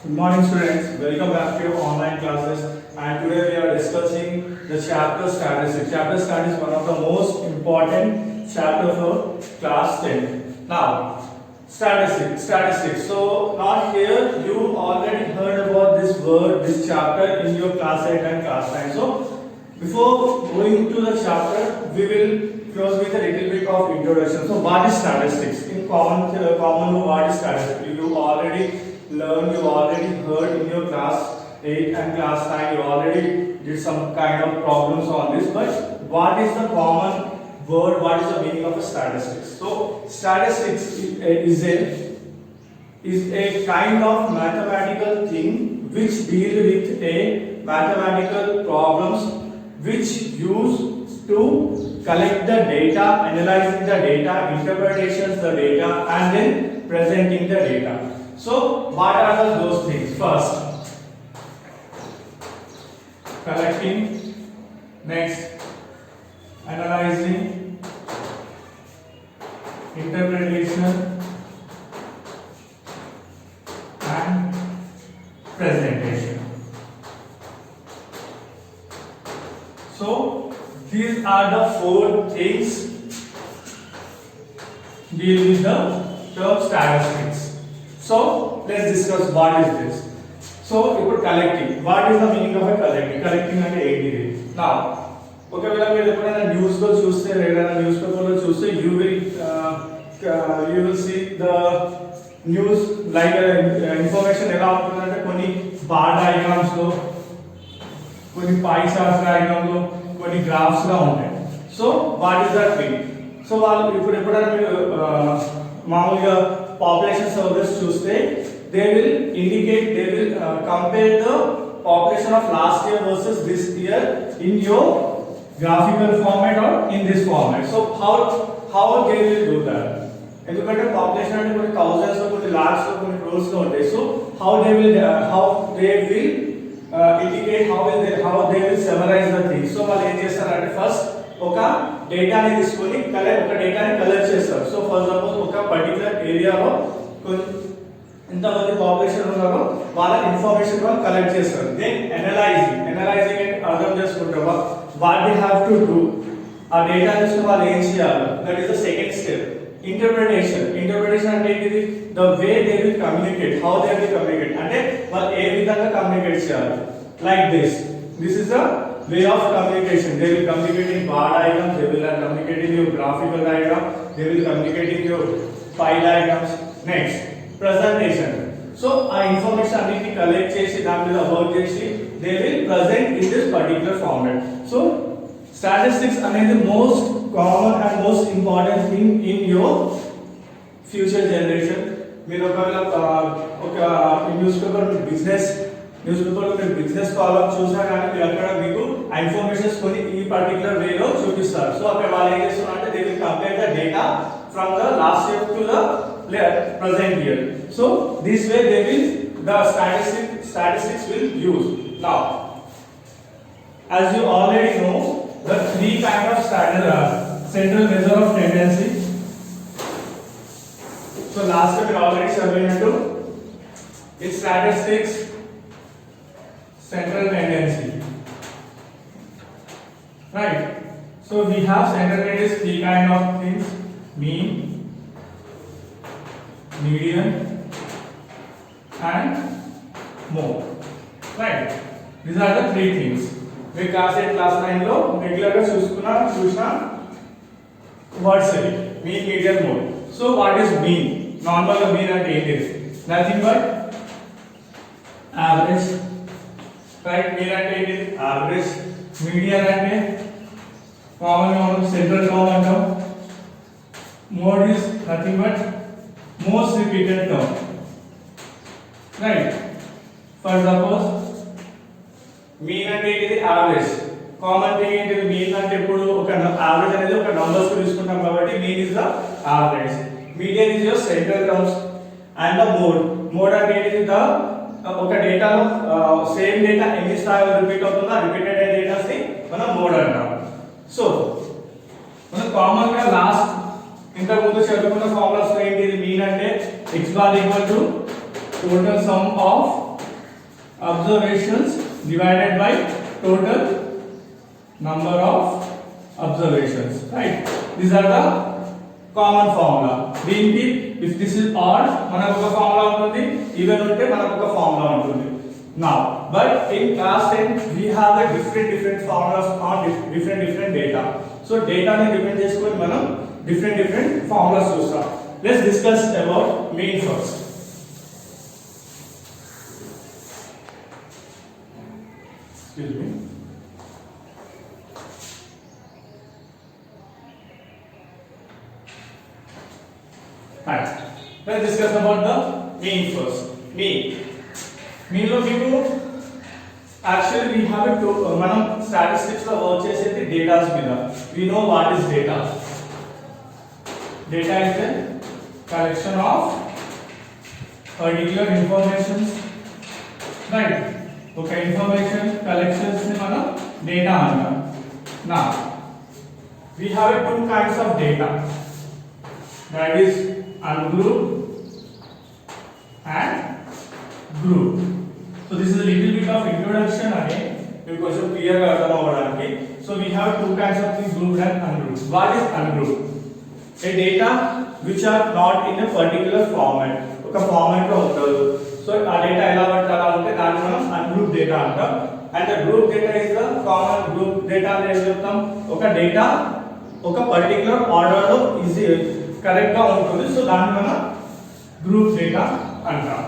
Good morning students, welcome back to your online classes, and today we are discussing the chapter statistics. Chapter statistics is one of the most important chapter for class 10. Now, statistics. So now here you already heard about this word, this chapter in your class 8 and class 9. So before going to the chapter, we will close with a little bit of introduction. So what is statistics? In common what is statistics? You already learned, you already heard in your class 8 and class 9, you already did some kind of problems on this, but what is the common word, what is the meaning of a statistics? So statistics is a kind of mathematical thing which deal with a mathematical problems which use to collect the data, analyzing the data, interpretations the data, and then presenting the data. So what are those things? First, collecting, next analyzing, interpretation, and presentation. So these are the four things deal with the term statistics. So let's discuss what is this. So ఇప్పుడు collecting, what is the meaning of a collecting అంటే ఏంటిది? Now ఒకవేళ మీరు ఎప్పుడైనా news లో చూస్తే లేదా news paper లో చూస్తే you will see the news like information ఎలా ఉంటుందంటే కొన్ని బార్ డయాగ్రామ్స్ లో, కొన్ని పై చార్ట్స్ డయాగ్రామ్ లో, కొన్ని గ్రాఫ్స్ గా ఉంటాయి. So what is that mean? So వాళ్ళు ఇప్పుడు ఎప్పుడైనా మీరు మామూలుగా population surveys చూస్తే they will compare the population of last year versus this year in your graphical format or in this format. So how they will do that? ఎందుకంటే population అంటే కొన్ని thousands లో, కొన్ని లాక్స్ లో, కొన్ని క్రోర్స్ లో ఉంటాయి. So how they will indicate, how they will summarize the thing. So వాళ్ళు ఏం చేస్తారంటే ఫస్ట్ ఒక డేటాని తీసుకొని ఒక డేటాని కలెక్ట్ చేస్తారు. సో ఫర్ సపోజ్ ఒక పర్టికులర్ ఏరియాలో ఎంతమంది పాపులేషన్ ఉన్నారో వాళ్ళ ఇన్ఫర్మేషన్ వాళ్ళు కలెక్ట్ చేస్తారు. దెన్ అనలైజింగ్ అంటే అర్థం చేసుకుంటారు what they have to do. ఆ డేటా తీసుకుని వాళ్ళు ఏం చేయాలి, that is the second step. Interpretation అంటే ఏంటిది? The way they will communicate, how they will communicate అంటే వాళ్ళు ఏ విధంగా కమ్యూనికేట్ చేయాలి. Like this is the way of communication. They will communicate in bar diagrams, they will communicate in your graphical diagram, they will communicate in your pie diagrams. Next, presentation. So our information aniti collect chesi dani meeda work chesi they will present in this particular format. So statistics anedi most common and most important thing in your future generation. మీరు ఒక news paper లో business column చూసినా కానీ అక్కడ మీకు informations కొన్ని ఈ particular వేలో చూపిస్తారు. సో అక్కడ వాళ్ళు ఏం చేస్తున్నారంటే they will compare the data from the last year to the present year. So this way the statistics will use. Now as you already know, the three kind of central measure of tendency. So last time we already surveyed into in statistics central tendency, right? So we have central tendency three kind of things: mean, median, and mode, right? These are the three things. We class 8 class 9 లో regular గా చూసిన words ఇవి: mean, median, mode. So what is mean? Normal గా mean అంటే ఏంటి? Nothing but average, right? Mean అంటే ఏంటి? Average. Median అంటే కామన్ గా మనం సెంట్రల్ టర్మ్ అంటాం. Mode is nothing but most repeated term, right? For suppose mean అంటే ఏంటిది? Average. కామన్ థింగ్ ఏంటిది? mean అంటే ఇప్పుడు ఒక average అనేది ఒక నంబర్స్ కు తీసుకుంటాం కాబట్టి mean is the average. Median is your central terms and the mode అంటే ఏంటిది? ఒక డేటాలో సేమ్ డేటా ఎన్ని సార్లు రిపీట్ అవుతుందో రిపీటెడ్ డేటాస్ ని మనం మోడ్ అంటాం. సో మనం కామన్ గా లాస్ట్ ఇంతకు ముందు చదువుకున్న ఫార్ములాస్ ఏంటిది? మీన్ అంటే x bar equal to total some of observations divided by total number of observations, right? These are the common formula. దీనికి if this is odd మనకు ఒక ఫార్ములా ఉంటుంది, ఈవెన్ ఉంటే మనకు ఒక ఫార్ములా ఉంటుంది. Now but in class 10 we have a different formulas on different data. So data ని depend చేసుకొని మనం different formulas చూస్తాం. Let's discuss about mean first. Excuse me. Right. Let's discuss about the mean first. Mean లో మీకు actually we have to మనం statistics లో work చేసేది datas మీద. We know what is data. Data is a collection of particular information, right? Okay, information collections ని మనం data అంటాం. Now we have two kinds of data, that is ungrouped and grouped. So this is a little bit of introduction again, you question clear ga artham avvadaniki. So we have two kinds of things, grouped and ungrouped. What is ungrouped? A data which are not in a particular format, oka format lo undadu. So aa data ela vattala ante danni manam ungrouped data antam. And the group data is the common group data ani cheptam. Oka data oka particular order lo is correct ga untundi. So danni manam group data antam.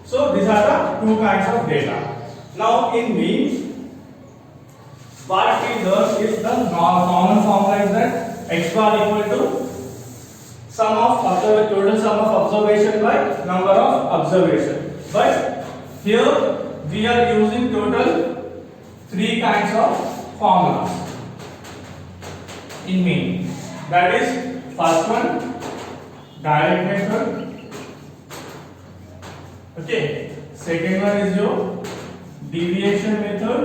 So these are the two kinds of data. Now in mean, what we learn is the common formula is that x bar equal to total sum of observation by number of observation. But here we are using total three kinds of formulas in mean. That is first one, direct method. Okay, second one is your deviation method,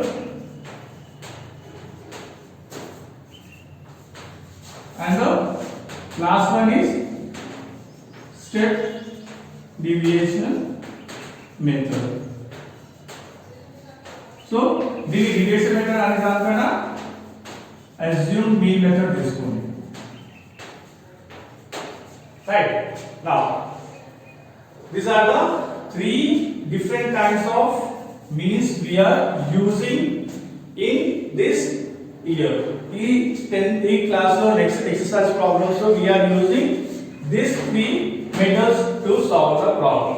and the last one is step deviation method. So the deviation method అనే దానిపైన assume mean method తీసుకోండి. Right, now these are the three different kinds of means we are using in this year. E class lo next exercise problem, so we are using these three methods to solve the problem.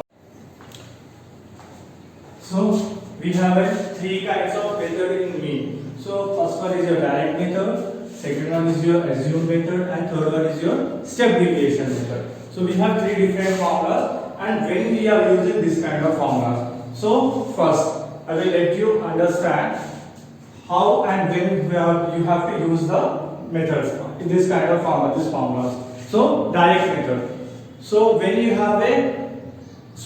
So we have three kinds of method in mean. So first one is your direct method, second one is your assume method, and third one is your step deviation method. So we have three different formulas, and when we are using this kind of formulas. So first I will let you understand how and when you have to use the methods in this kind of formula, this formulas. So direct method. So when you have a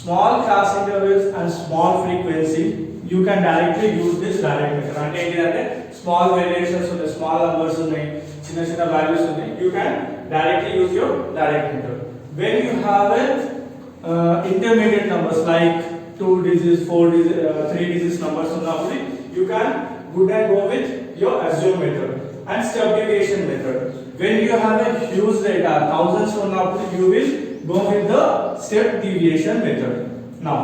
small class intervals and small frequency, you can directly use this direct method. Ante entante small variations unnayi, small numbers unnayi, chinna values unnayi, you can directly use your direct method. When you have a intermediate numbers like 2 digits, 4 digits, 3 digits numbers unnappudu, you can good and go with your assume method. And step deviation method, when you have a huge data, thousands unnappudu, you will go with the step deviation method. Now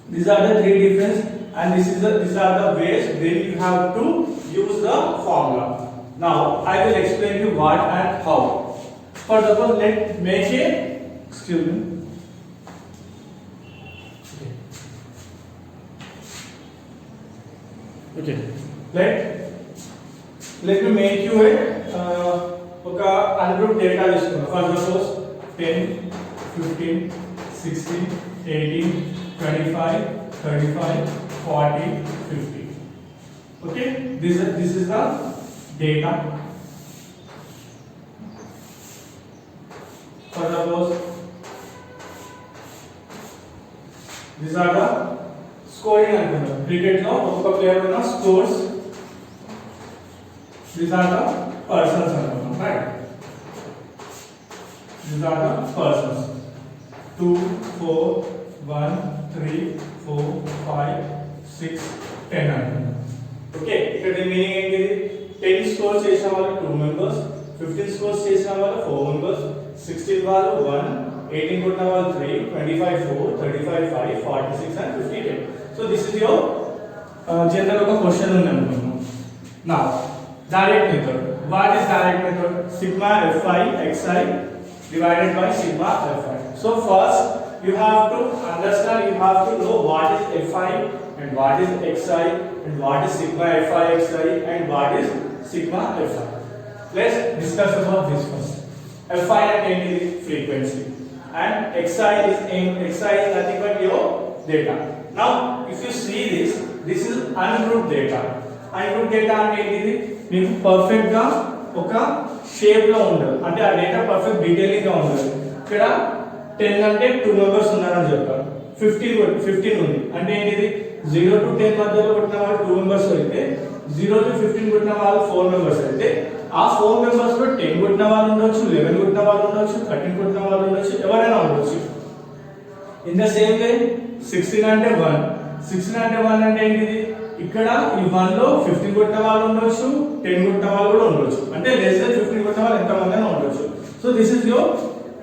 these are the three difference, and these are the ways when you have to use the formula. Now I will explain you what and how. For example, let's make a, excuse me, okay, let me make you a ungrouped data list. For suppose 10, 15, 16, 18, 25, 35, 40, 50. Okay, this is the data. For suppose these are the scoring అనుకుందాం. Cricket లో ఒక్కొక్క player ఉన్న scores, these are the persons అనుకుందాం, right? These are the persons. 2, 4, 1, 3, 4, 5, 6 10 అంటున్నాం. Okay, ఇక్కడ meaning ఏంటి? 10 score చేసిన వాళ్ళు 2 మెంబర్స్, 15 స్కోర్ చేసిన వాళ్ళు 4 మెంబర్స్, 16 వాళ్ళు 1, 18 కొట్టిన వాళ్ళు 3, 25 4, 35 5, 46 and 50 10. So this is your general ఒక క్వశ్చన్ ఉంది అనుకుంటున్నాం. Now direct method. What is direct method? Sigma fi xi divided by sigma fi. So first you have to understand, you have to know what is fi and what is xi and what is sigma fi xi and what is sigma fi. Let's discuss about this first. Fi is frequency and xi is nothing but your data. Now if you see this is ungrouped data. Ungrouped data అంటే ఏంటిది? మీకు perfect గా ఒక shape లో ఉండదు, అంటే ఆ data perfect detailing గా ఉండదు. ఇక్కడ 10 అంటే 2 మెంబర్స్ ఉన్నారని చెప్పారు, 15 ఉంది అంటే ఏంటిది? 0 to 10 మధ్యలో కొట్టిన వాళ్ళు 2 మెంబర్స్ అయితే 0 to 15 కొట్టిన వాళ్ళు 4 మెంబర్స్ అయితే ఆ 4 మెంబర్స్ లో 10 కొట్టిన వాళ్ళు ఉండొచ్చు, 11 కొట్టిన వాళ్ళు ఉండొచ్చు, 13 కొట్టిన వాళ్ళు ఉండొచ్చు, ఎవరైనా ఉండొచ్చు. ఇన్ ద సేమ్ వే 16 అంటే 1, 16 అంటే 1 అంటే ఏంటిది? ఇక్కడ ఈ 1 లో 15 కొట్టిన వాళ్ళు ఉండొచ్చు, 10 కొట్టిన వాళ్ళు కూడా ఉండొచ్చు, అంటే లెస్ దెన్ 15 కొట్టిన వాళ్ళు ఎంత మంది అయినా ఉండొచ్చు. సో దిస్ ఇస్ యువర్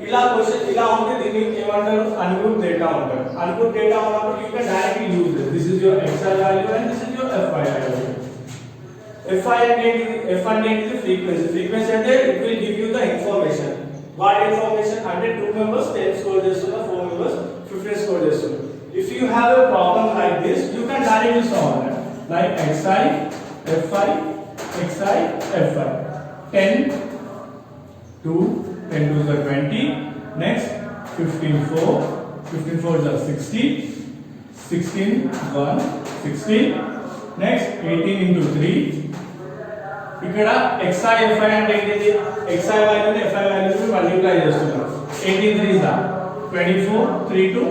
ఇలా క్వశ్చన్ ఇలా ఉంటే దీన్ని ఏమంటారు? అన్గ్రూప్ డేటా అంటారు. అన్గ్రూప్ డేటా ఉన్నప్పుడు you can directly use this. This is your xi value and this is your fi value. fi అంటే ఏంటిది? f అంటే ఏంటిది? ఫ్రీక్వెన్సీ. ఫ్రీక్వెన్సీ అంటే it will give you the information. What information అంటే 2 members 10 score చేస్తున్నారు, 4 members 15 score చేస్తున్నారు. If you have a problem like this, you can directly solve it. Like xi fi xi fi 10 2 10 2 is 20. Next 15 4 15 4 is 60. 16 1 16. Next 18 into 3. ఇక్కడ xi fi అంటే ఏంటిది? xi వాల్యూని fi వాల్యూని multiply చేస్తున్నాం. 18 3 is 24 3 2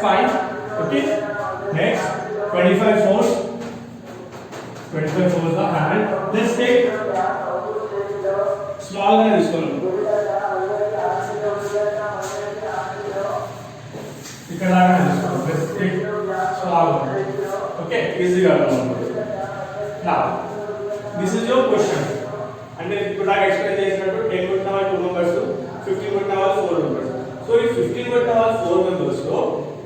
5. Okay. Next 25 4 is 100. Let's take small than this one. Let's take small one. Okay, easy got one. Now this is your question. And then you could explain this 10 కొట్టిన వాళ్ళు 2 members, 15 కొట్టిన వాళ్ళు 4 members. So ఈ 15 కొట్టిన వాళ్ళు 4 members లో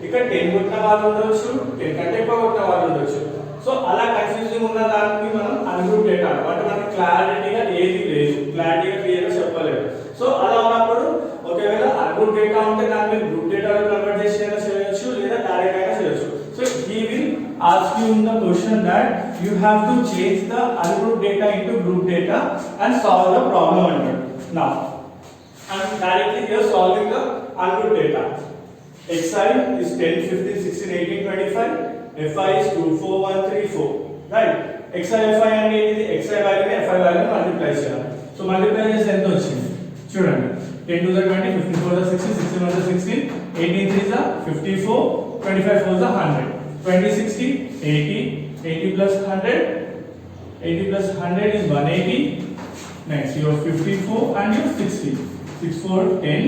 ఇక్కడ 10 కొట్టిన వాళ్ళు ఉండొచ్చు, 10 కంటే ఎక్కువ కొట్టిన వాళ్ళు ఉండొచ్చు. సో అలా కన్ఫ్యూజింగ్ ఉన్న దానికి మనం అన్గ్రూప్ డేటా అంటాం. అంటే మనకి క్లారిటీగా ఏది లేదు, క్లారిటీగా క్లియర్గా చెప్పలేదు. సో అలా ఉన్నప్పుడు ఒకవేళ అన్గ్రూప్ డేటా ఉంటే దాన్ని గ్రూప్ డేటాలో కన్వర్ట్ చేసి చేయొచ్చు లేదా డైరెక్ట్ అయినా చేయొచ్చు. So he will ask you in the question that you have to change the ungrouped data into group data and solve the problem under. Now I'm directly here solving the ungrouped data. xi is 10 15 16 18 25. fi is 2 4 1 3 4. Right? xi fi అంటే ఏంటిది? xi వాల్యూని fi వాల్యూని multiply చేయాలి. So multiply చేస్తే ఎంత వచ్చింది చూడండి. 10 to the 20, 15 4 is 60, 16 1 is 16, 18 3 is 54, 25 4 is 100. 20 60 80, 80 plus 100, 80 plus 100 is 180. Next you have 54 and you have 60. 6 4 10,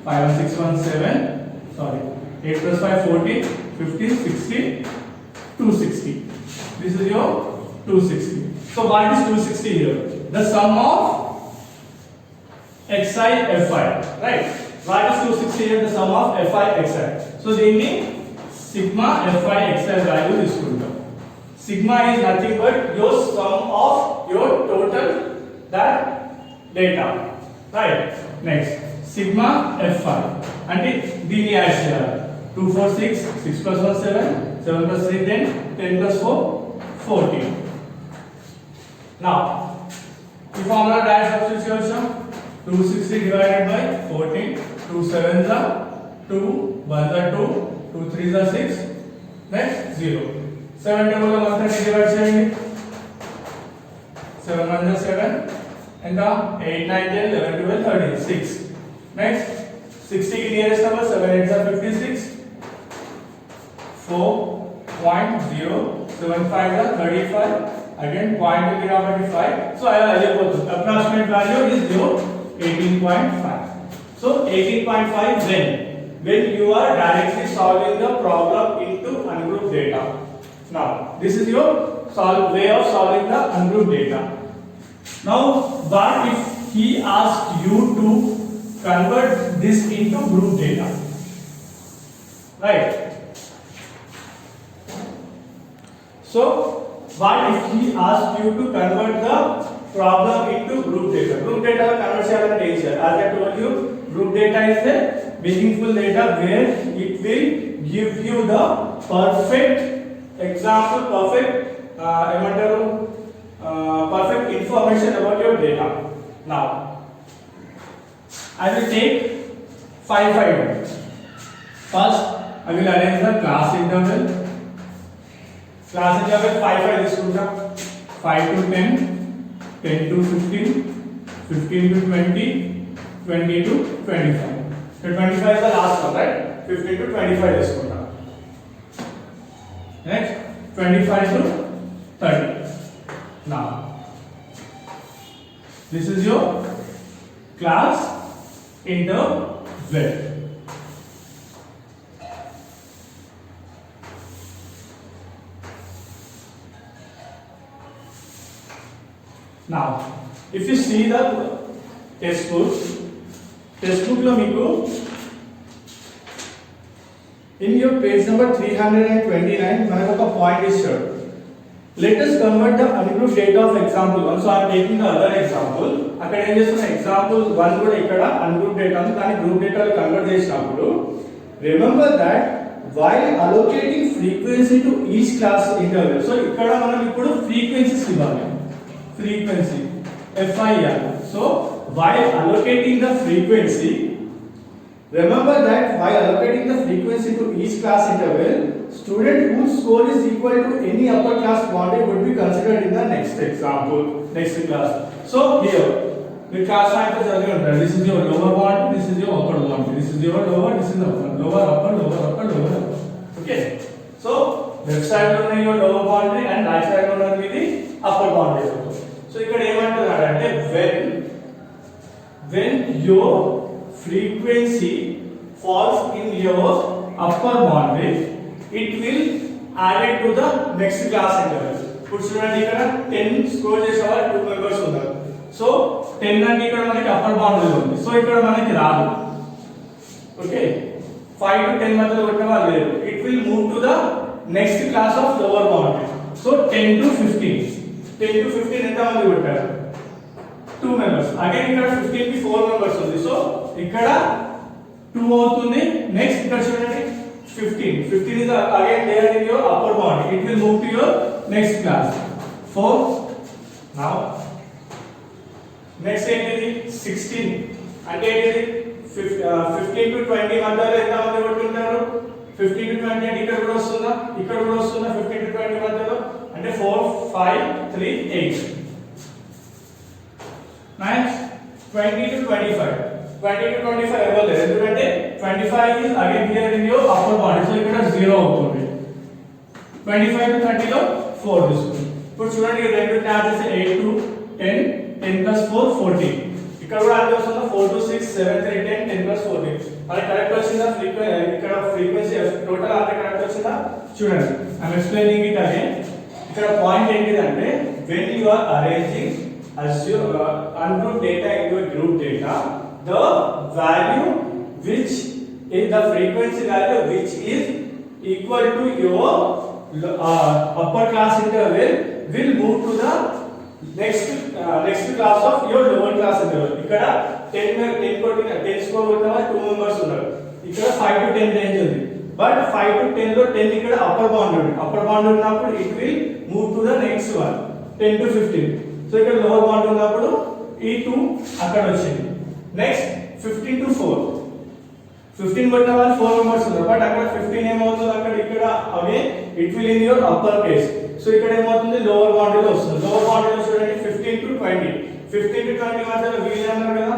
5 1 6 1 7. Sorry, 8 plus 5 14, 15 16, 260. This is your 260. So what is 260 here? The sum of xi fi, right? What is 260 here? The sum of fi xi. So దీన్ని sigma fi xi value తీసుకుంటాం. Sigma is nothing but your sum of your total that data, right? Next sigma fi అంటే దీన్ని add చేయాలి. 2 4 6 6 plus 1 7 7 plus 3 10 10 plus 4 14. Now ఈ formula direct substitute చేయొచ్చు. 260 divided by 14, 2 7s are 2, 1s are 2, 2 3s are 6. Next 0. 7 table 130 divide చేయండి. 7 1s are 7 and 8 9 10 11 12 13 6. Next 60 की nearest number 7 8s are 56. 4.075 are 35. Again point will be 5. So I will approximate value is 18.5. So 18.5 when when you are directly solving the problem into ungrouped data. Now this is your way of solving the ungrouped data. Now what if he asked you to convert this into group data, right? So what if he asked you to convert the problem into group data? Group data convert cheyalante em cheyali? As I told you, group data is the meaningful data where it will give you the perfect example, perfect perfect information about your data. Now I will take 5 items. First I will arrange the class interval. Class interval 5 తీసుకుంటా. 5 to 10, 10 to 15, 15 to 20, 20 to 25. So 25 is the last one, right? 15 to 25 తీసుకుంటా. Next 25 to 30. Now this is your class interval. Now if you see the textbook lo meeku in your page number 329 manaku oka point ichchadu. Let us convert the ungrouped data of example 1. So I am taking the other example. అక్కడ ఏం చేస్తున్నా, example 1 కూడా ఇక్కడ ungrouped data ఉంది, కానీ group data లో convert చేసినప్పుడు remember that while allocating frequency to each class interval, so ఇక్కడ మనం ఇప్పుడు frequencies ఇవ్వాలి. Frequency FIR. So while allocating the frequency, remember that while allocating the frequency to each class interval, student whose score is equal to any upper class boundary would be considered in the next example, next class. So here the class factors are given. This is your lower boundary, this is your upper boundary, this is your lower, this is the upper, lower, upper, lower, upper, lower, upper. Okay. So left side lo unnadi your lower boundary and right side lo unnadi the upper boundary. So ikkada em antunnadu ante when your frequency falls in your upper boundary, it will add it to the next class interval. ఇప్పుడు చూడండి ఇక్కడ 10 score చేసేవారు 2 members ఉన్నారు. So 10 అంటే ఇక్కడ మనకి upper boundary ఉంది, so ఇక్కడ మనకి రాదు. ఓకే, 5 to 10 మధ్యలో కొట్టిన వాళ్ళు లేరు. It will move to the next class of lower boundary. So 10 to 15 ఎంత మంది కొట్టారు? 2 మెంబర్స్. అగైన్ ఇక్కడ 15 కి 4 మెంబర్స్ ఉంది, సో ఇక్కడ 2 అవుతుంది. నెక్స్ట్ ఇక్కడ చూడండి 15 is again there in your upper boundary. It will move to your next class. 4. Now next ఏంటిది 16 అంటే ఏంటిది 15 to 20 మధ్యలో ఎంత మంది కొట్టుంటారు? 15 to 20 అంటే ఇక్కడ కూడా వస్తుందా, ఇక్కడ కూడా వస్తుందా? 15 to 20 మధ్యలో అంటే 4 5 3 8. Next 20 to 25 ఇవ్వలేదు, ఎందుకంటే 25 is again here in your upper boundary, so ఇక్కడ 0 అవుతుంది. 25 to 30 లో 4 తీసుకుంటాం. ఇప్పుడు చూడండి రెండు ట్యాబ్ చేస్తే 8 to 10 10 plus 4 14. ఇక్కడ కూడా అంతే వస్తుందా? 4 to 6 7 3 10 10 plus 14. అది కరెక్ట్ వచ్చిందా? ఇక్కడ ఫ్రీక్వెన్సీ టోటల్ అంతే కరెక్ట్ వచ్చిందా? చూడండి, I am explaining it again. ఇక్కడ పాయింట్ ఏంటిదంటే when you are arranging as your ungrouped data into a group data, the value which is the frequency value which is equal to your upper class interval will move to the next class of your lower class interval. ఇక్కడ 10 score కొట్టిన 2 members ఉన్నారు. ఇక్కడ 5 to 10 range ఉంది, but 5 to 10 లో 10 ఇక్కడ upper boundary ఉన్నప్పుడు it will move to the next one 10 to 15. So ఇక్కడ lower boundary ఉన్నప్పుడు ఈ 2 అక్కడ వచ్చింది. నెక్స్ట్ 15 to 4 15 కొట్టిన వాళ్ళు 4 మెంబర్స్ ఉన్నారు, బట్ అక్కడ 15 ఏమవుతుంది? అక్కడ ఇక్కడ away it will in your upper case. So ఇక్కడ ఏమవుతుంది? లోవర్ బౌండరీలో వస్తుంది. లోవర్ బౌండరీలో చూడండి 15 to 20 మధ్యలో వీల్ అన్నారు కదా,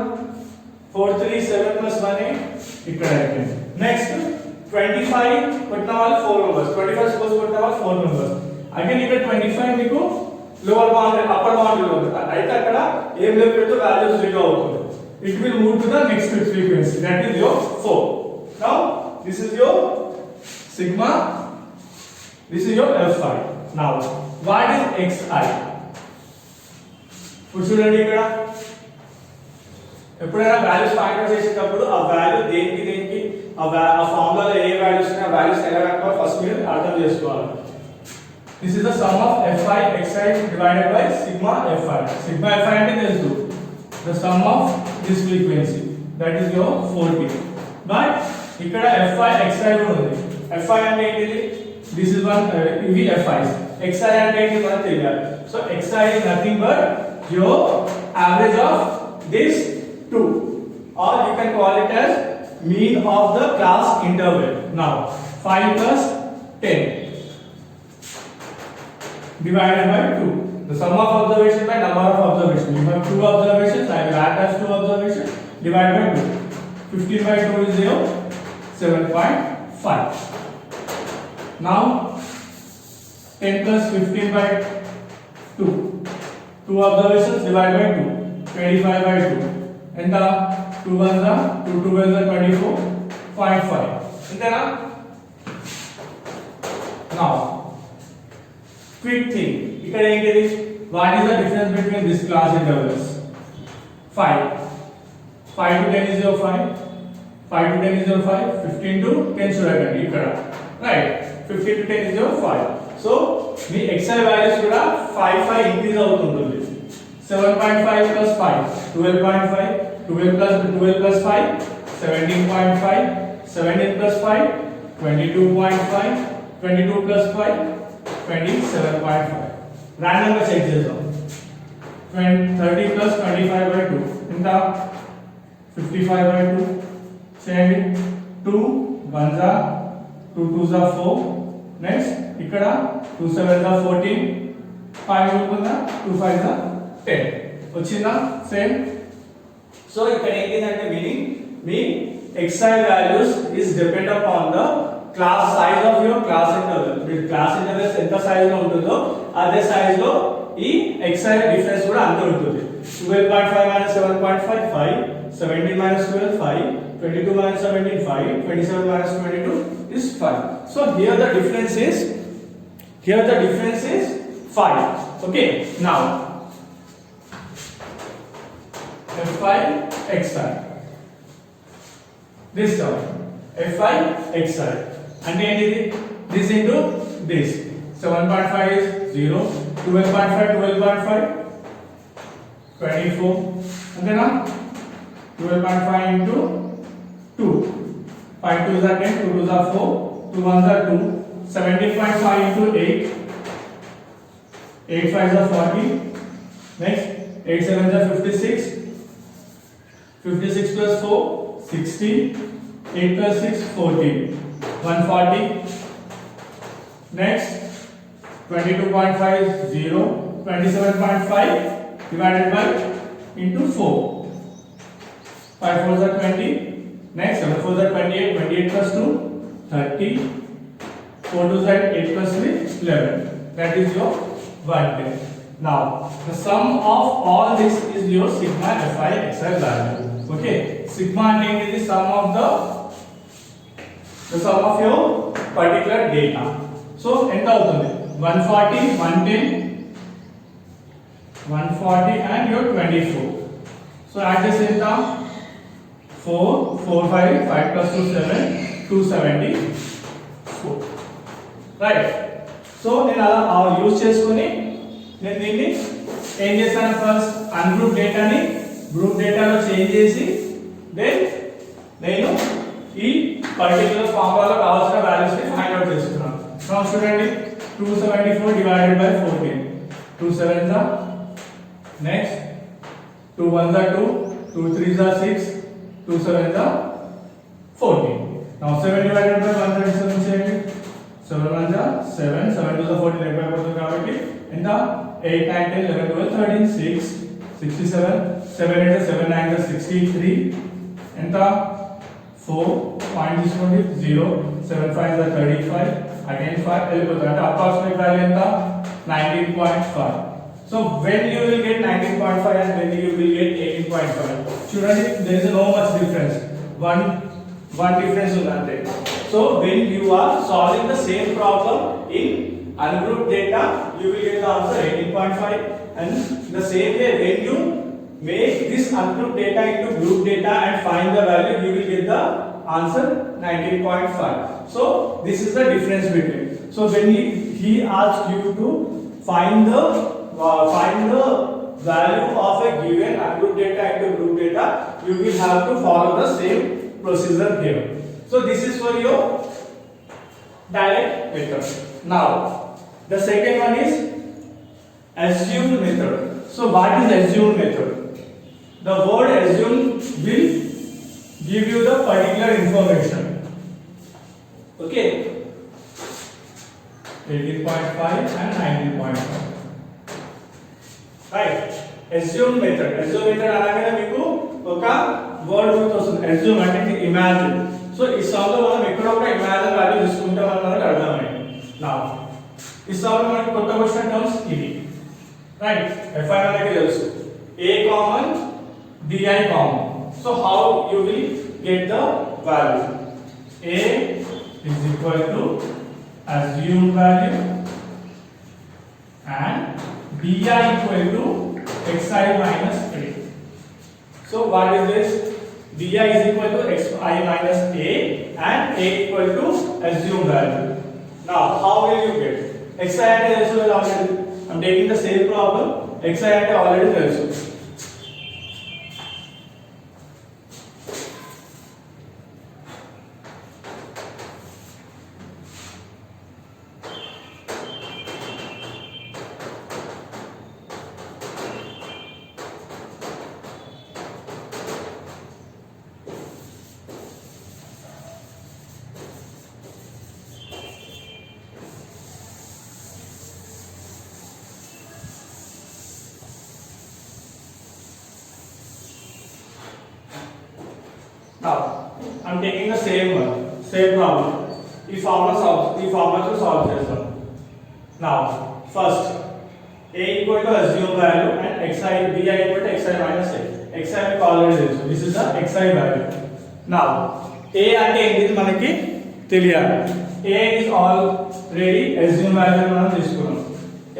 4 3 7 plus 1 8 ఇక్కడ అయిపోయింది. నెక్స్ట్ 25 కొట్టిన వాళ్ళు 4 మెంబర్స్, 25 సపోజ్ కొట్టిన వాళ్ళు 4 మెంబర్స్. అగైన్ ఇక్కడ 25 మీకు లోవర్ బౌండరీ అప్పర్ బౌండరీలో ఉంది, అయితే అక్కడ ఏం లేకపోతే వాల్యూస్ 0 అవుతుంది. It will move to the next frequency, that is your 4. Now this is your sigma, this is your Fi. Now what is Xi? ఇప్పుడు చూడండి ఇక్కడ ఎప్పుడైనా వాల్యూస్ ఫైండ్ అవుట్ చేసేటప్పుడు ఆ వాల్యూ దేనికి ఆ ఫార్ములాలో ఏ వాల్యూస్ ఉన్నాయి ఆ వాల్యూస్ ఎలా కనుక్కోవాలి ఫస్ట్ మీరు అర్థం చేసుకోవాలి. This is the sum of Fi Xi divided by sigma Fi. Sigma Fi అంటే తెలుసు, the sum of this frequency, that is your 40. But ఇక్కడ Fi Xi కూడా ఉంది. Fi అంటే ఏంటిది? This is one ఇవి Fi's. Xi అంటే ఏంటి మనకు తెలియాలి. So Xi is nothing but your average of this two, or you can call it as mean of the class interval. Now 5 plus 10 divided by 2, the sum of observation by number of observation. You have 2 observations, I will add as 2 observations, divided by 2. 15 by 2 is 0, 7.5. Now 10 plus 15 by 2, 2 observations divided by 2, 25 by 2, and the 2 ones are 2 12 are 24.5. Intena? Now quick thing, ikkada entidi, what is the difference between this class intervals? 5 to 10 is your 5, 5 to 10 is your 5, 15 to 10 చూడండి ఇక్కడ, right? 15 to 10 is your 5. So me xi values కూడా 5 increase అవుతుంటుంది. 7.5 plus 5, 12.5, 12 plus 5, 17.5, 17 plus 5, 22.5, 22 plus 5, 27.5. Random గా check చేద్దాం. 30 plus 25 by 2 ఎంత? 55 by 2. చేయండి. 2 1s are 2 2s are 4. Next ఇక్కడ 2 7s are 14, 5 ఉంటుందా, 2 5s are 10 వచ్చిందా? సేమ్. సో ఇక్కడ ఏంటంటే meaning me xi values is depend upon the class size of your class interval. Me class intervals ఎంత size లో ఉంటుందో అదే సైజ్ లో ఈ xi డిఫరెన్స్ కూడా అంతే ఉంటుంది. 12.5 minus 7.5 5, 17 minus 12 5, 22 minus 17 5, 27 minus 22 is 5. So here the difference is 5. Okay, now Fi Xi, this term Fi Xi అంటే ఏంటిది? this into this. 7.5 is 0, 12.5 12.5 24, అంతేనా? 12.5 into 2, 5 2s are 10, 2 2s are 4, 2 1s are 2, 17.5 into 8, 8 5s are 40, next 8 7s are 56, 56 plus 4 60, 8 plus 6 14, 140. Next 22.5 is 0, 27.5 divided by into 4, 5 4s are 20. Next 7 4s are 28, 28 plus 2 30, 4 2s are 8 plus 3 11. That is your 110. Now the sum of all this is your sigma Fi Xi value. Okay, sigma is the sum of the sum of your particular data. So ఎంత అవుతుంది? 140 110 140 and your 24. So add this ఎంత? 4 4 5 5 plus 2 7, 274. Right? So నేను అలా use చేసుకొని నేను దీన్ని ఏం చేస్తాను? ఫస్ట్ అన్గ్రూప్ డేటాని గ్రూప్ డేటాలో చేంజ్ చేసి దెన్ నేను ఈ పర్టిక్యులర్ ఫార్ములాలో కావాల్సిన వాల్యూస్ ని ఫైండ్ అవుట్ చేస్తున్నాను. సో చూడండి 274 divided by 14, 2 7s are, next 2 1s are 2, 2 3s are 6, 2 7s are 14. Now 7 divided by 137 చేయండి. 7 1s are 7, 7 2s are 14 అయిపోతుంది కాబట్టి ఎంత? 8 9 10 11 12 13 6 67, 7 8 7 9 63, ఎంత? 4 పాయింట్ తీసుకోండి 0, 7 5 are 35, again 5 వెళ్ళిపోతుంది. అంటే అప్రాక్సిమేట్ వాల్యూ ఎంత? 19.5. So when you will get 19.5 and when you will get 18.5, చూడండి there is no much difference, one difference ఉంది అంతే. So when you are solving the same problem in ungrouped data, you will get the answer 18.5, and the same way when you make this ungrouped data into group data and find the value, you will get the answer 19.5. So this is the difference between. So when he asked you to find the value of a given ungrouped data into group data, you will have to follow the same procedure here. So this is for your direct method. Now the second one is assumed method. So what is assumed method? The word assume will give you the particular information. Okay, 18.5 and 19.5. Right. Assume method. Assume method అనగానే మీకు ఒక word గుర్తొస్తుంది. assume అంటే imagine. So ఈ some లో మనం ఎక్కడ ఒక ఇమాజిన్ వాల్యూ తీసుకుంటాం అన్నది అర్థమైంది. నా ఈ సమ్ లో మనకి కొత్త క్వశ్చన్ టర్మ్స్ ఇది. రైట్. fi అనేది తెలుసు. a common di common. So how you will get the value? A is equal to assumed value and bi equal to xi minus a. So what is this? Bi is equal to xi minus a and a equal to assumed value. Now how will you get? Xi ante telusu already. I'm taking the same problem. Xi ante already telusu. Now I'm taking the same problem. ఈ formula తో solve చేస్తాం. Now first a equal to assumed value and xi bi equal to xi minus a. xi మీకు already తెలుసు. This is the xi value. Now a అంటే ఏంటిది మనకి తెలియాలి. a is already assumed value మనం తీసుకున్నాం.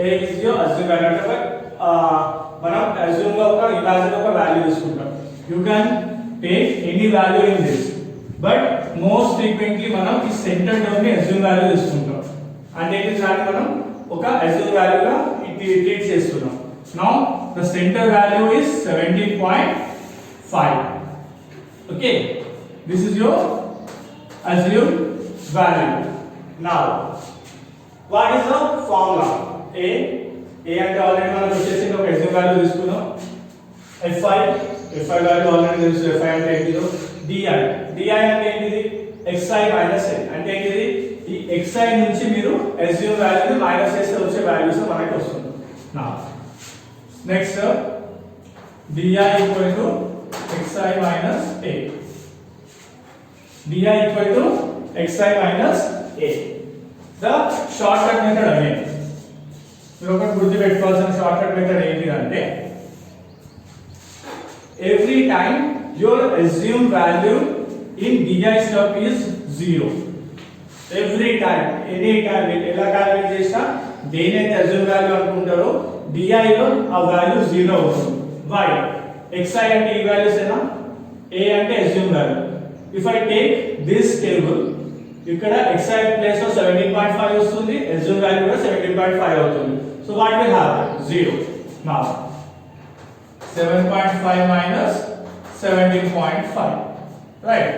a is your assumed value అంటే మనం assume గా ఒక ఇమాజిన్ ఒక వాల్యూ తీసుకుంటాం. You can take any value in this, but most frequently మనం ఈ సెంటర్ టర్మ్ ని assume value తీసుకుంటాం. అంటే ఇది దాన్ని మనం ఒక assume value గా ట్రీట్ చేస్తున్నాం. Now the center value is 17.5. Okay, this is your assumed value. Now what is the formula? A అంటే ఆల్రెడీ మనం వచ్చేసి ఒక assume value తీసుకున్నాం. fi value ఆల్రెడీ తెలుసు. fi అంటే ఏంటిదో. di అంటే ఏంటిది? xi minus a అంటే ఏంటిది? ఈ xi నుంచి మీరు assume value ని మైనస్ చేస్తే వచ్చే వాల్యూస్ మనకి వస్తుంది. నా next di equal to xi minus a. di equal to xi minus a. The shortcut method again. మీరు ఒకటి గుర్తుపెట్టుకోవాల్సిన షార్ట్కట్ మెథడ్ ఏంటి అంటే every time your assumed value in di step is 0. Every time, any time ఎలా calculate చేసినా దేనైతే assumed value అనుకుంటారో di లో ఆ వాల్యూ 0 అవుతుంది. why? xi అంటే ఈ వాల్యూస్ ఏనా, a అంటే assumed value. if I take this table, ఇక్కడ xi ప్లేస్ లో 17.5 వస్తుంది, assumed value కూడా 17.5 అవుతుంది. so what will happen? 0. now 7.5 minus 17.5, right?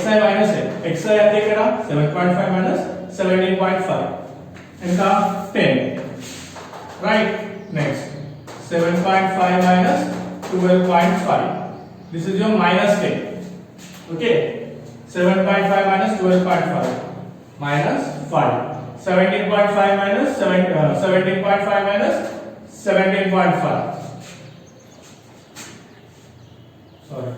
xi minus a. xi అంటే ఇక్కడ 7.5 minus 17.5 ఇంకా 10, right? next 7.5 minus 12.5, this is your minus 10. okay, 7.5 minus 12.5 minus 5. 17.5 minus 17.5 minus 17.5, sorry,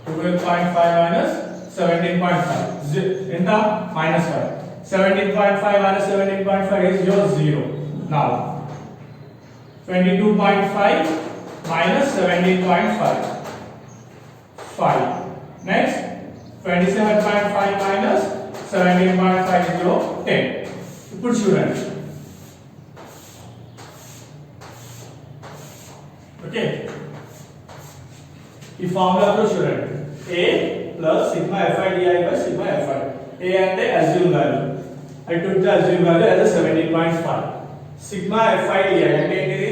12.5 minus 17.5 ఎంత minus 5. 17.5 minus 17.5 is your 0. now 22.5 minus 17.5, 5. next 27.5 minus 17.5 is your 10. ఇప్పుడు చూడండి. Okay, ఈ ఫార్ములాలో చూడండి. A plus sigma fi di by sigma fi. A అంటే assume value. I took the assume value as a 17.5. Sigma fi di అంటే ఏంటిది?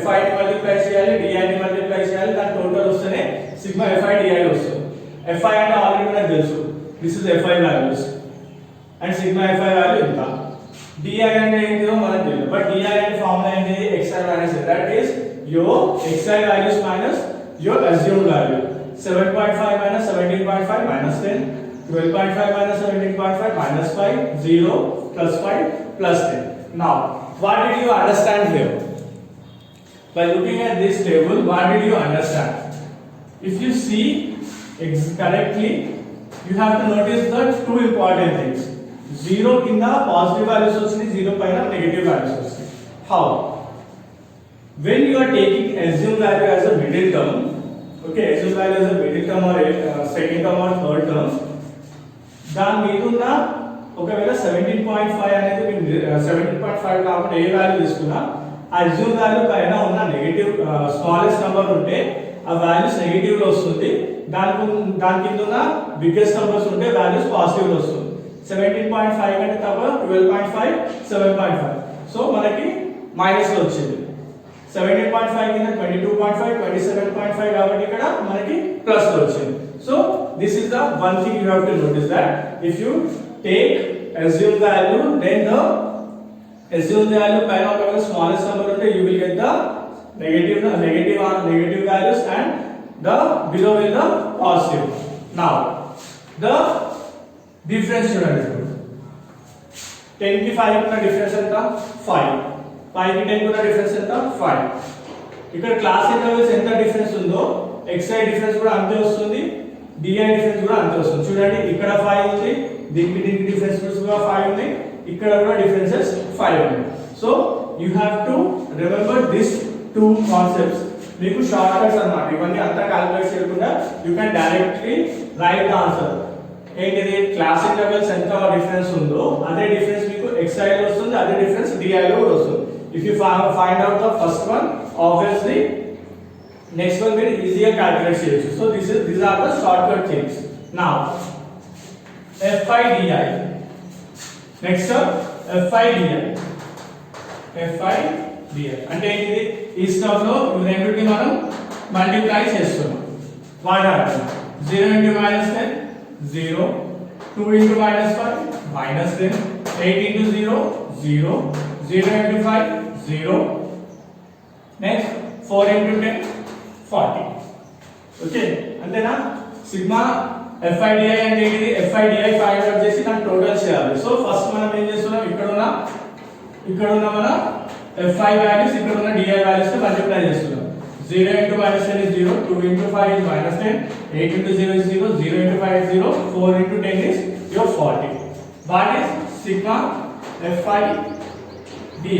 fi ని multiply చేయాలి, di ని మల్టిప్లై చేయాలి, దాని టోటల్ వస్తేనే sigma fi di వస్తుంది. fi అంటే ఆల్రెడీ మనకు తెలుసు. This is fi values and sigma fi value ఇంత. di అంటే ఏంటిదో మనకు తెలియదు. బట్ di అంటే ఫార్ములా ఏంటిది? xi minus that is your xi values minus your assumed value. 7.5 minus 17.5 minus 10, 12.5 minus 17.5 minus 5, 0 plus 5 plus 10. Now, what did you understand here? By looking at this table, what did you understand? If you see correctly, you have to notice the two important things. 0 in the positive values వచ్చింది, 0 పైన negative values వచ్చింది. How? When you are taking assumed value as a middle term, okay, assumed value as a middle term or second term or third term, దాని మీద ఉన్న ఒకవేళ 17.5 అనేది 17.5 కాకుండా ఏ value తీసుకున్నా ఆ assumed value పైన ఉన్న నెగటివ్ స్మాలెస్ట్ నంబర్ ఉంటే ఆ వాల్యూస్ నెగటివ్ లో వస్తుంది. దాని కింద ఉన్న బిగ్గెస్ట్ నంబర్స్ ఉంటే వాల్యూస్ పాజిటివ్ లో వస్తుంది. 17.5 కంటే తక్కువ 12.5 7.5, సో మనకి మైనస్ లో వచ్చింది. 17.5 కింద 22.5 27.5 కాబట్టి ఇక్కడ మనకి ప్లస్ లో వచ్చింది. So this is the one thing you have to notice that if you take assumed value then the assumed value పైన ఒకవేళ స్మాలెస్ట్ నెంబర్ ఉంటే you will get the negative values and the below will the positive. Now the difference చూడండి. 10 కి 5 ఉన్న difference ఎంత? 5. 5 కి 10 ఉన్న difference ఎంత? 5. ఇక్కడ క్లాస్ ఇంటర్వెల్స్ ఎంత డిఫరెన్స్ ఉందో xi డిఫరెన్స్ కూడా అంతే వస్తుంది, di డిఫరెన్స్ కూడా అంతే వస్తుంది. చూడండి, ఇక్కడ 5 ఉంది, దీనికి డిఫరెన్స్ కూడా 5 ఉంది, ఇక్కడ కూడా డిఫరెన్సెస్ 5 ఉన్నాయి. So you have to remember this two concepts. మీకు షార్ట్ కట్స్ అన్నమాట. ఇవన్నీ అంతా క్యాలిక్యులేట్ చేయకుండా you can directly right the answer. ఏంటిది? క్లాస్ ఇంటర్వెల్స్ ఎంత డిఫరెన్స్ ఉందో అదే డిఫరెన్స్ మీకు xi లో వస్తుంది, అదే డిఫరెన్స్ di లో కూడా వస్తుంది. If you find out the first one, obviously next one will easier calculate చేయొచ్చు. So these are the shortcut things. Now fi di. Next fi di. fi di అంటే ఏంటిది? ఈ స్టెప్ లో ఈ రెండింటిని మనం మల్టిప్లై చేస్తున్నాం. What happen? 0 into minus 10 0, 2 into minus 5 minus 10, 8 into 0 0, 0 into 5 0, next 4 into 10 40. Okay, అంతేనా? సిగ్మా fi di అంటే ఏంటిది? fi di ఫైండ్ అవుట్ చేసి దాని టోటల్ చేయాలి. సో ఫస్ట్ మనం ఏం చేస్తున్నాం? ఇక్కడ ఉన్న మన fi వాల్యూస్ ఇక్కడ ఉన్న di వాల్యూస్ తో మల్టిప్లై చేస్తున్నాం. 0 into minus 10 is 0, 2 into 5 is minus 10, 8 into 0 is 0, 0 into 5 is 0, 4 into 10 is your 40. What is sigma fi di?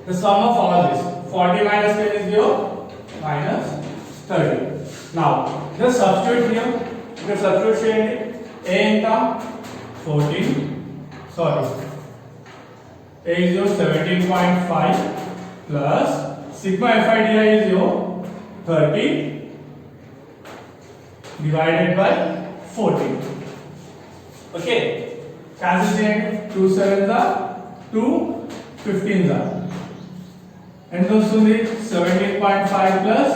The sum of all this. 40 minus 10 is your minus 30. Now just substitute here. You can substitute చేయండి. A ఎంత? 14. Sorry. A is your 17.5 plus sigma fi di is your 30 divided by 14. Okay, cancel చేయండి. 2 7s are 2 15s are ఎంత వస్తుంది? 17.5 plus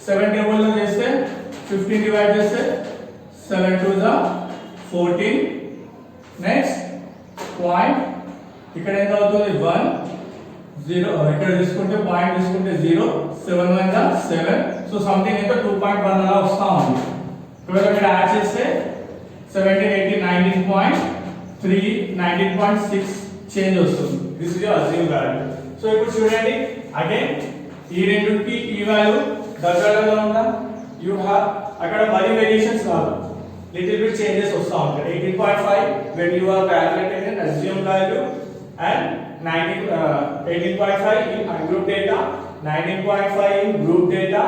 7 table లో చేస్తే 15 divide చేస్తే 7 2s are 14. Next point ఇక్కడ ఎంత అవుతుంది? 1 0. ఇక్కడ తీసుకుంటే పాయింట్ తీసుకుంటే 0, 7 1 గా 7. సో సంథింగ్ అయితే 2.1 అలా వస్తా ఉంది. ఒకవేళ ఇక్కడ యాడ్ చేస్తే 17 18 19.3 19.6 చేంజ్ వస్తుంది. This is your assume value. So ఇప్పుడు చూడండి, అగైన్ ఈ రెండుకి ఈ వాల్యూ దగ్గరలో ఉందా? యు హావ్ అక్కడ మరీ వేరియేషన్స్ కాదు, లిటిల్ బిట్ చేంజెస్ వస్తా ఉంటాయి. 18.5 when you are calculating an assumed value and 18.5 in ungroup data, 19.5 in group data,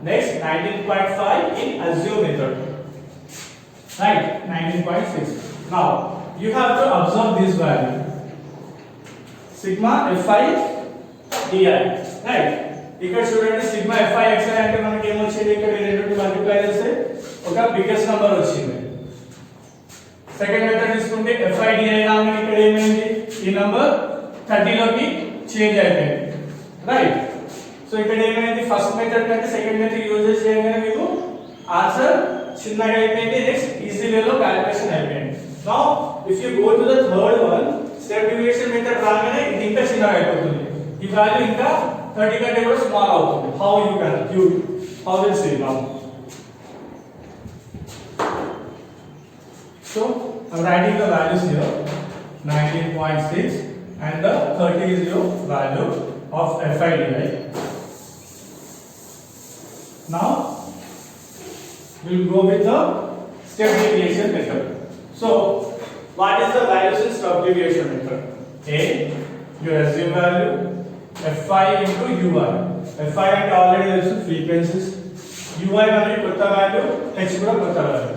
Next 19.5 in assume method. Right, 19.6. Now you have to observe this value. Sigma fi di. Right. ఇక్కడ చూడండి sigma fi xi అంటే మనకి ఏం వచ్చింది, ఇక్కడ ఈ రెండు multiply చేస్తే ఒక బిగ్గెస్ట్ నంబర్ వచ్చింది. సెకండ్ మెథడ్ తీసుకుంటే fi di రాగానే ఇక్కడ ఏమైంది, ఈ నంబర్ 30 లోకి చేంజ్ అయిపోయింది. రైట్. సో ఇక్కడ ఏమైంది, ఫస్ట్ మెథడ్ కంటే సెకండ్ మెథడ్ యూజ్ చేయగానే మీకు ఆన్సర్ చిన్నగా అయిపోయింది. నెక్స్ట్ ఈజీ వేలో క్యాలిక్యులేషన్ అయిపోయింది. Now if you go to the third one, step deviation method రాగానే ఇది ఇంకా చిన్నగా అయిపోతుంది. ఈ వాల్యూ ఇంకా 30 కంటే కూడా స్మాల్ అవుతుంది. How you can how will see now. So I'm writing the values here, 19.6 and the 30 is your value of fi di. Now we'll go with the step deviation method. So what is the values in step deviation method? A, your assume value, fi into ui. Fi and already there is frequencies, ui value kotta value, h kuda kotta value.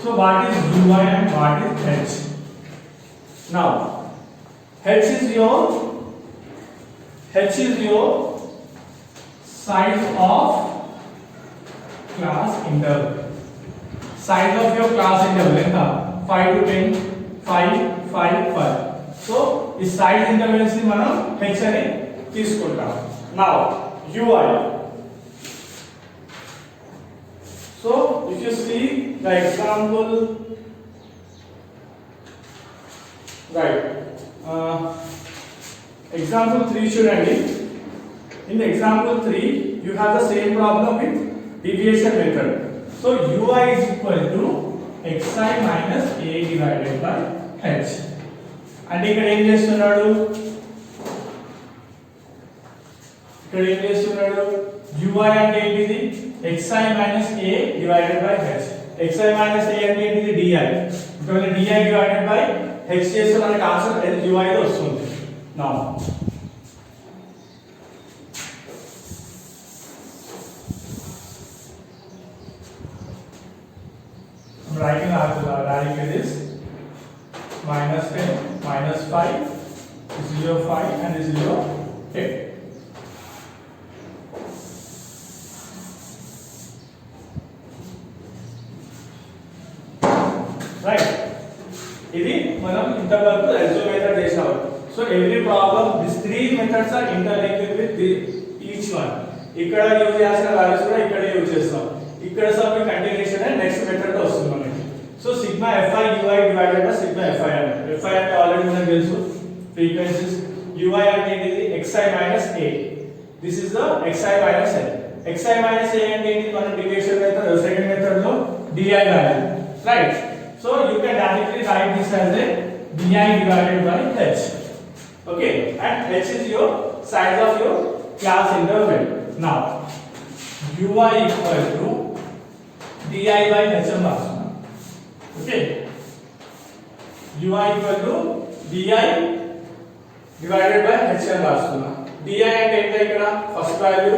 So what is ui and what is h? Now h is your size of class interval. Size of your class interval ఎంత 5 to 10, 5, 5, 5. So ఈ size intervals ని మనం h అని తీసుకుంటాం. Now ui. So if you see the example, right, example 3 చూడండి. In the example 3 you have the same problem with deviation method. So ui is equal to xi minus a divided by h. అంటే ఇక్కడ ఏం చేస్తున్నాడు, ui అంటే ఏంటిది, xi minus a divided by h. xi minus a అంటే ఏంటిది, di. ఇక్కడ di divided by h చేస్తే మనకి ఆన్సర్ ui లో వస్తుంది. Now writing this minus 10 minus 5, this is your 5 and this is your 10. Right, ఇది మనం ఇంతవరకు assume method చేసాము. So every problem, these three methods are interlinked with each one. ఇక్కడ use చేసిన వాల్యూస్ కూడా ఇక్కడ యూజ్ చేస్తాం. ఇక్కడ sub continuation and next method లో వస్తుంది మనకి. So sigma fi ui divided by sigma fi అంటే fi అంటే ఆల్రెడీ మనకు తెలుసు ఫ్రీక్వెన్సీస్, ui అంటే ఏంటిది xi minus a. This is the xi minus a. xi minus a అంటే ఏంటి, మనం డివిజన్ మెథడ్ సెకండ్ మెథడ్ లో di value. Right. So you can directly right this as a di divided by h. Okay, and h is your size of your class interval. Now ui equal to di by h అని రాస్తున్నాం. Okay, ui equal to di divided by h అని రాస్తున్నాం. di అంటే ఏంటి, ఇక్కడ first value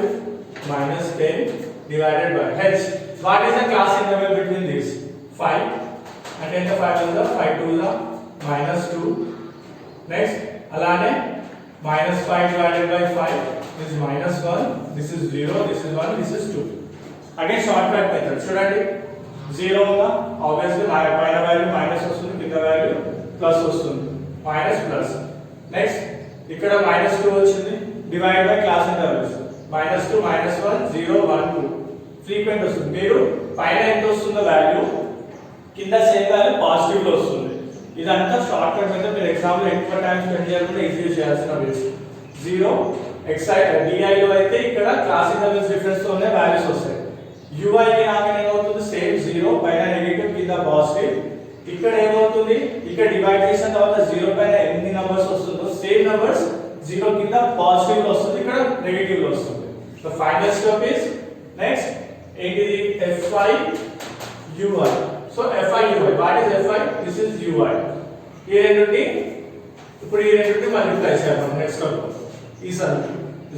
minus 10 divided by h. What is the class interval between this? 5. అంటే ఎంత, 5 is the 5 2 is the minus 2. Next అలానే minus 5 divided by 5 is minus 1. This is 0, this is 1, this is 2. Again shortcut method. చూడండి 0 ఉందా, obviously పైన value minus వస్తుంది, కింద value plus వస్తుంది, minus plus. Next ఇక్కడ minus 2 వచ్చింది, divide by class intervals, minus 2 minus 1 0 1 2. Frequent వస్తుంది. మీరు పైన ఎంత వస్తుందో వాల్యూ, కింద సేమ్ వాల్యూ పాజిటివ్ లో వస్తుంది. ఇదంతా షార్ట్ కట్ మెథడ్. మీరు ఎగ్జామ్ లో ఎక్కువ టైం స్పెండ్ చేయకుండా ఈజీగా చేయాల్సిన బేస్ 0 xi di లో అయితే ఇక్కడ క్లాస్ ఇంటర్వల్స్ డిఫరెన్స్ తోనే వాల్యూస్ వస్తాయి. ui కి రాగానే ఏమవుతుంది, సేమ్ 0 పైన నెగటివ్ కింద పాజిటివ్. ఇక్కడ ఏమవుతుంది, ఇక్కడ డివైడ్ చేసిన తర్వాత 0 పైన ఎన్ని నంబర్స్ వస్తుందో సేమ్ నంబర్స్ 0 కింద పాజిటివ్ లో వస్తుంది, ఇక్కడ నెగటివ్ లో వస్తుంది. So final step is next ఏంటిది, fi ui. So fi ui, what is fi? This is ui. ఈ రెండుని ఇప్పుడు ఈ రెండుని మల్టిప్లై చేయాలి నెక్స్ట్ స్టెప్. ఈ sir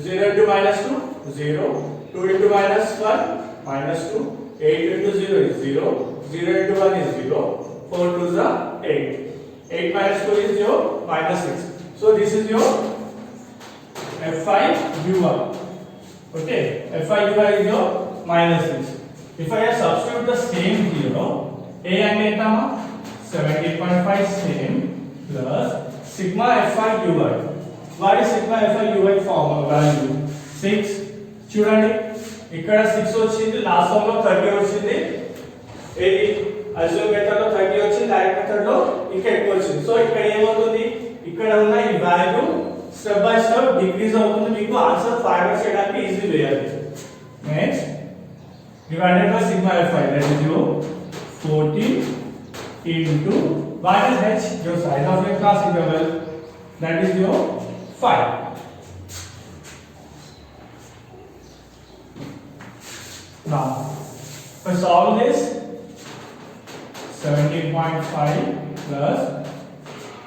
0 into minus 2 0, 2 into minus 1 minus 2, 8 into 0 is 0, 0 into 1 is 0, 4 2s are 8, 8 minus 2 is your minus 6. So this is your Fi(ui). Okay, Fi(ui) is your minus 6. If I substitute the same here, A and eta 17.5 same plus sigma Fi(ui). What is sigma Fi(ui) formula value? 6. చూడండి ఇక్కడ 6 వచ్చింది, last some లో 30 వచ్చింది. ఏది assume method లో 30 వచ్చింది, direct method లో ఇంకా ఎక్కువ వచ్చింది. సో ఇక్కడ ఏమవుతుంది, ఇక్కడ ఉన్న ఈ value step by step decrease అవుతుంది. మీకు ఆన్సర్ ఫైండ్ అవుట్ చేయడానికి ఈజీ వేయాలి. Next divided by sigma Fi, that is your 14 into what is h, your size of your class interval, that is your 5. Now if I solve this, 17.5 plus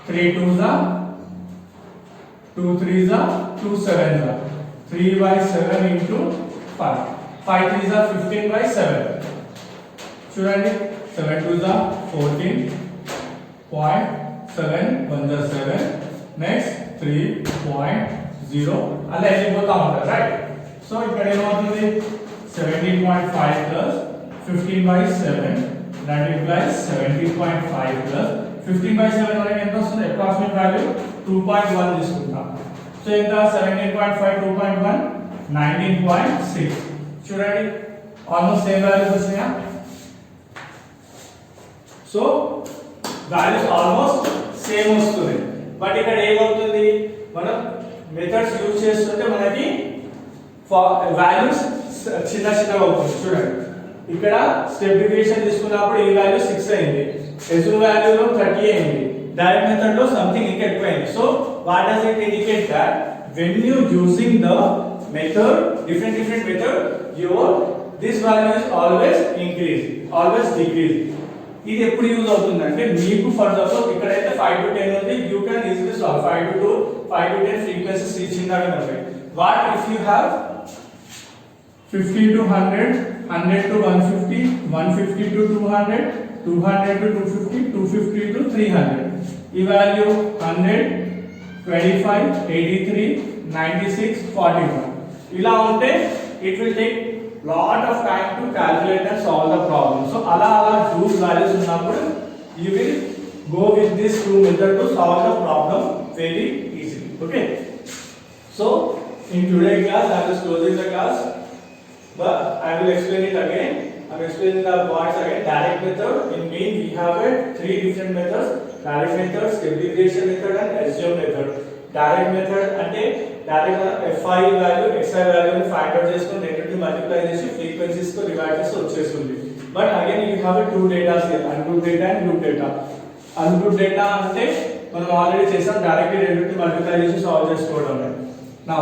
3 2s are 2 3s are 2 7s are 3 by 7 into 5, 5 3s are 15 by 7. చూడండి 7 2s are 14.7 1s are 7, next 3.0 అలా వెళ్ళిపోతా ఉంటారు, right. So ఇక్కడ ఏమవుతుంది 17.5 plus 15 by 7, that implies 17.5 plus 15 by 7 మనకి ఎంత వస్తుంది, approximate value 2.1 తీసుకుంటాం. సో ఎంత 17.5 2.1 19.6. చూడండి ఆల్మోస్ట్ సేమ్ వాల్యూస్ వచ్చినాయా. సో వాల్యూస్ ఆల్మోస్ట్ సేమ్ వస్తుంది. బట్ ఇక్కడ ఏమవుతుంది, మనం మెథడ్స్ యూజ్ చేస్తుంటే మనకి వాల్యూస్ చిన్న చిన్నగా అవుతుంది. చూడండి ఇక్కడ స్టెప్ డివిజన్ తీసుకున్నప్పుడు ఈ వాల్యూ 6 అయింది, అజ్యూమ్ వాల్యూలో 30 అయింది, డైరెక్ట్ మెథడ్ లో సంథింగ్ ఇంకా ఎక్కువ అయింది. So what does it indicate that when you using the method different method your this value is always increase always decrease. ఇది ఎప్పుడు యూజ్ అవుతుందంటే మీకు ఫర్ సపోజ్ ఇక్కడైతే 5 to 10 ఉంది, you can easily solve 5 to 2 5 to 10 frequencies reaching దాకా ఉంటాయి. What if you have 50 to 100, 100 to 150, 150 to 200, 200 to 250, 250 to 300. ఈ value 100, 25, 83, 96, 41. ఇలా ఉంటే it will take lot of time to calculate and solve the problem. So అలా huge values ఉన్నప్పుడు you will go with this two method to solve the problem very easily. Okay. So in today's class I am just closing the class. But I will explain it again. I am explaining the points again. Direct method, in main we have three different methods: direct method, step deviation method, and assume method. Direct method అంటే direct Fi value, Xi value ని find out చేసుకొని రెండింటిని multiply చేసి frequencies తో divide చేసి వచ్చేస్తుంది. But again you have two data here, ungrouped data and grouped data. Ungrouped data అంటే మనం ఆల్రెడీ చేసాం, డైరెక్ట్లీ రెండింటిని multiply చేసి సాల్వ్ చేసుకోవడం. Now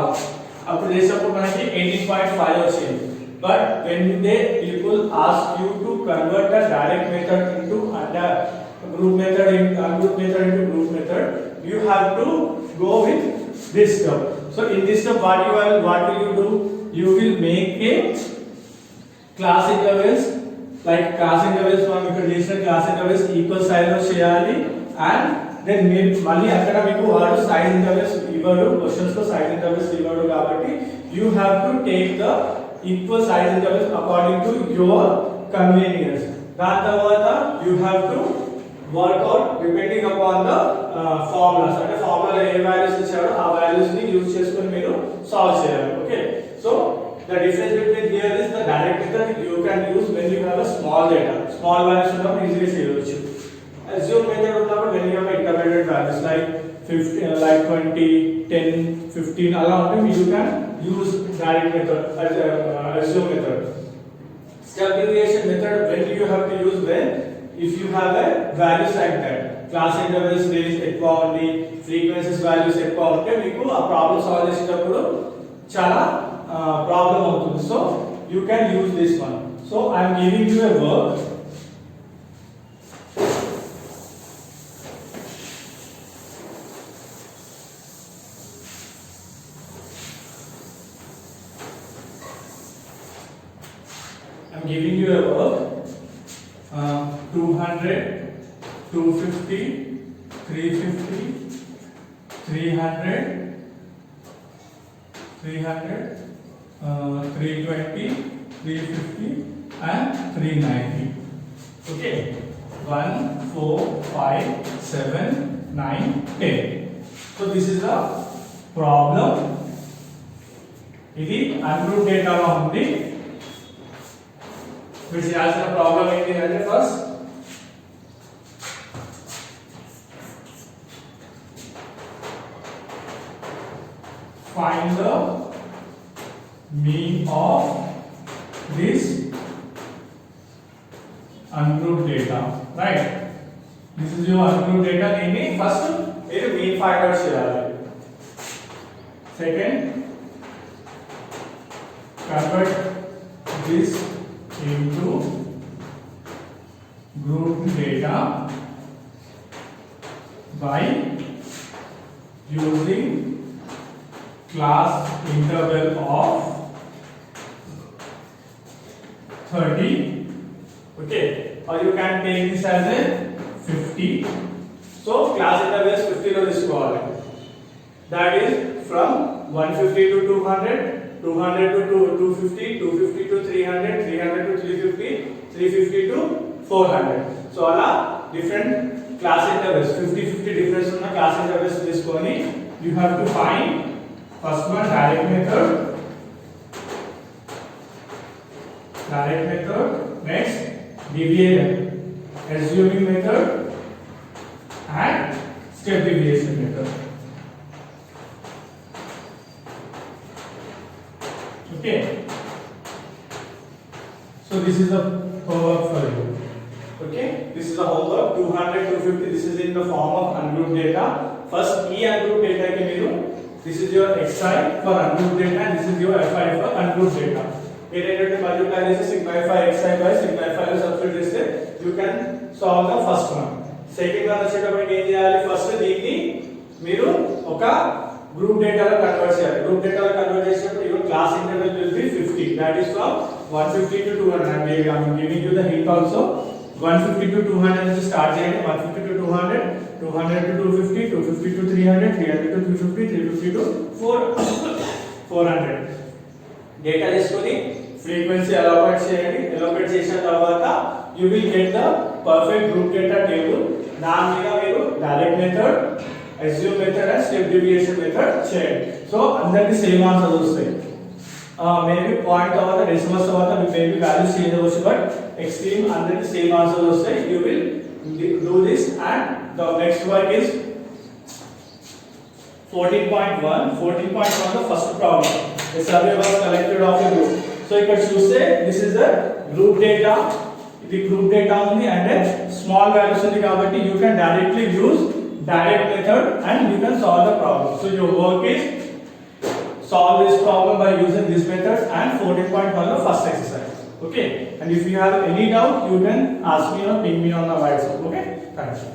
అప్పుడు చేసినప్పుడు మనకి 18.5 వచ్చింది. But when people ask you to convert the direct method into group method ungrouped method into group method, you have to go with this step. So in this step what will you do, you will make a class intervals, like class intervals మనం ఇక్కడ చేసిన class intervals equal size లో చేయాలి. And then మీరు మళ్ళీ అక్కడ మీకు వాడు సైజ్ ఇంటర్వెల్స్ ఇవ్వడు, క్వశ్చన్స్ లో సైజ్ ఇంటర్వెల్స్ ఇవ్వడు, కాబట్టి you have to take the equal size intervals according to your convenience. దాని తర్వాత you have to work out depending upon the formulas. అంటే ఫార్ములా ఏ వాల్యూస్ ఇచ్చాడో ఆ వాల్యూస్ ని యూజ్ చేసుకొని మీరు సాల్వ్ చేయాలి. Okay. So the difference between here is the direct method you can use when you have a small data. Small values ఉన్నప్పుడు ఈజీగా చేయవచ్చు. Assume method ఉన్నప్పుడు when you have intermediate values like 50 like 20 10 15 అలా ఉంటే you can use direct method as assume method. Step deviation method when you have to use when if you have a values like that, class intervals range ఎక్కువ ఉంది, frequencies values ఎక్కువ ఉంటే మీకు ఆ problem solve చేసేటప్పుడు చాలా problem అవుతుంది. So you can use this one. So I am giving you a work. giving you a work 200, 250, 350, 300, 320, 350 and 390. Okay, 1, 4, 5, 7, 9, 10. So this is the problem. ఇది అన్గ్రూప్ డేటాలో ఉంది. మీరు చేయాల్సిన ప్రాబ్లం ఏంటి అంటే first find the mean of this ungrouped data, right? This is your ungrouped data. దీన్ని first మీరు mean find out చేయాలి. Second, convert this into grouped data by using class interval of 30. Okay, or you can take this as a 50. So class interval is 50 lo తీసుకోవాలి. That is from 150 to 200, 200 to 250, 250 to 300, 300 to 350, 350 to 400. So అలా different class intervals 50 difference ఉన్న class intervals తీసుకొని you have to find first one direct method, next deviation assuming method and step deviation method. Okay, so this is the homework for you. Okay, this is the homework 200 250. This is in the form of ungrouped data. First e ungrouped data ke meeru, this is your xi for ungrouped data and this is your fi for ungrouped data. Here ఏంటంటే multiply చేసి sigma fi xi by sigma fi లో substitute చేస్తే you can solve the first one. Second one వచ్చేటప్పుడు ఏం చేయాలి, first దీన్ని మీరు ఒక గ్రూప్ డేటాలో కన్వర్ట్ చేయాలి. గ్రూప్ డేటాలో కన్వర్ట్ చేసినప్పుడు your class interval will be 50. That is from 150 to 200. I am giving you the hint also. 150 to 200 నుంచి స్టార్ట్ చేయండి. 150 to 200, 200 to 250, 250 to 300, 300 to 350, 350 to 400. Data తీసుకొని ఫ్రీక్వెన్సీ అలొకేట్ చేయండి. అలొకేట్ చేసిన తర్వాత you will get the perfect group data table. దాని మీద మీరు direct method, assume method and step deviation method చేయండి. సో అందరికి సేమ్ ఆన్సర్స్ వస్తాయి. మేబీ పాయింట్ తర్వాత డెసిమల్స్ తర్వాత మేబీ వాల్యూస్ చేంజ్ అవ్వచ్చు, బట్ ఎక్స్ట్రీమ్ అందరికి సేమ్ ఆన్సర్స్ వస్తాయి. You will do this and the next work is 14.1. 14.1 the first problem. A survey was collected of a group. So ఇక్కడ చూస్తే this is the group data. ఇది group data ఉంది and small values ఉంది కాబట్టి you can directly use direct method and you can solve the problem. So your work is solve this problem by using this method and 14.1 the first exercise. Okay, and if you have any doubt you can ask me or ping me on the WhatsApp. Okay, thank you.